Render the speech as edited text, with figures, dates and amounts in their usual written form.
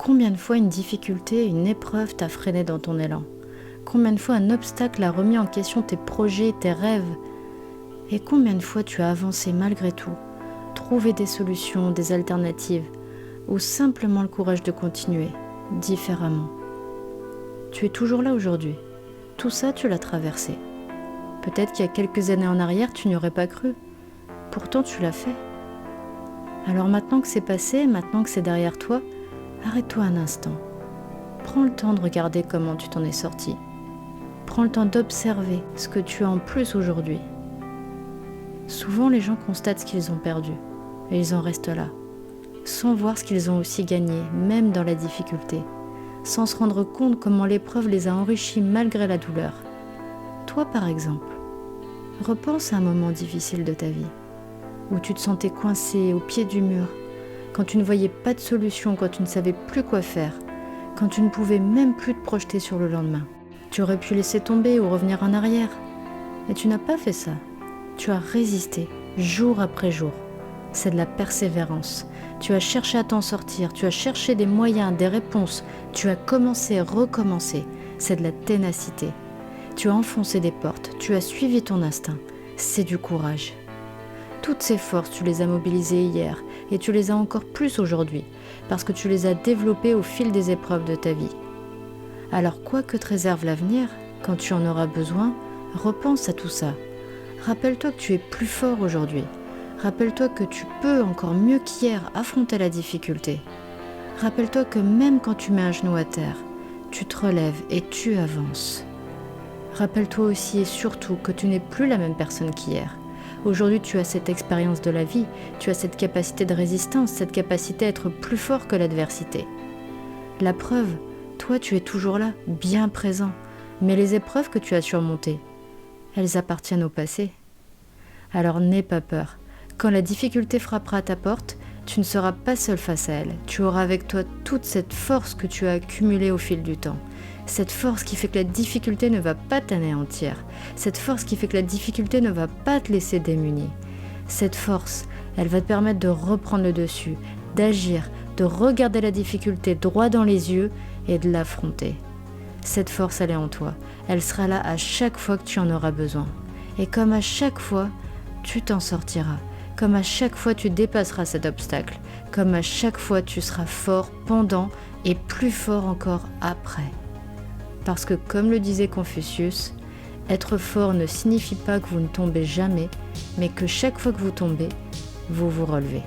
Combien de fois une difficulté, une épreuve t'a freiné dans ton élan? Combien de fois un obstacle a remis en question tes projets, tes rêves? Et combien de fois tu as avancé malgré tout, trouvé des solutions, des alternatives, ou simplement le courage de continuer, différemment? Tu es toujours là aujourd'hui. Tout ça, tu l'as traversé. Peut-être qu'il y a quelques années en arrière, tu n'y aurais pas cru. Pourtant, tu l'as fait. Alors maintenant que c'est passé, maintenant que c'est derrière toi, arrête-toi un instant. Prends le temps de regarder comment tu t'en es sorti. Prends le temps d'observer ce que tu as en plus aujourd'hui. Souvent, les gens constatent ce qu'ils ont perdu, et ils en restent là, sans voir ce qu'ils ont aussi gagné, même dans la difficulté, sans se rendre compte comment l'épreuve les a enrichis malgré la douleur. Toi, par exemple, repense à un moment difficile de ta vie, où tu te sentais coincé au pied du mur, quand tu ne voyais pas de solution, quand tu ne savais plus quoi faire, quand tu ne pouvais même plus te projeter sur le lendemain. Tu aurais pu laisser tomber ou revenir en arrière, mais tu n'as pas fait ça. Tu as résisté, jour après jour. C'est de la persévérance. Tu as cherché à t'en sortir, tu as cherché des moyens, des réponses. Tu as commencé, recommencé. C'est de la ténacité. Tu as enfoncé des portes, tu as suivi ton instinct. C'est du courage. Toutes ces forces, tu les as mobilisées hier et tu les as encore plus aujourd'hui parce que tu les as développées au fil des épreuves de ta vie. Alors quoi que te réserve l'avenir, quand tu en auras besoin, repense à tout ça. Rappelle-toi que tu es plus fort aujourd'hui. Rappelle-toi que tu peux encore mieux qu'hier affronter la difficulté. Rappelle-toi que même quand tu mets un genou à terre, tu te relèves et tu avances. Rappelle-toi aussi et surtout que tu n'es plus la même personne qu'hier. Aujourd'hui, tu as cette expérience de la vie, tu as cette capacité de résistance, cette capacité à être plus fort que l'adversité. La preuve, toi, tu es toujours là, bien présent. Mais les épreuves que tu as surmontées, elles appartiennent au passé. Alors n'aie pas peur. Quand la difficulté frappera à ta porte, tu ne seras pas seul face à elle. Tu auras avec toi toute cette force que tu as accumulée au fil du temps. Cette force qui fait que la difficulté ne va pas t'anéantir. Cette force qui fait que la difficulté ne va pas te laisser démuni. Cette force, elle va te permettre de reprendre le dessus, d'agir, de regarder la difficulté droit dans les yeux et de l'affronter. Cette force, elle est en toi. Elle sera là à chaque fois que tu en auras besoin. Et comme à chaque fois, tu t'en sortiras. Comme à chaque fois, tu dépasseras cet obstacle. Comme à chaque fois, tu seras fort pendant et plus fort encore après. Parce que, comme le disait Confucius, être fort ne signifie pas que vous ne tombez jamais, mais que chaque fois que vous tombez, vous vous relevez.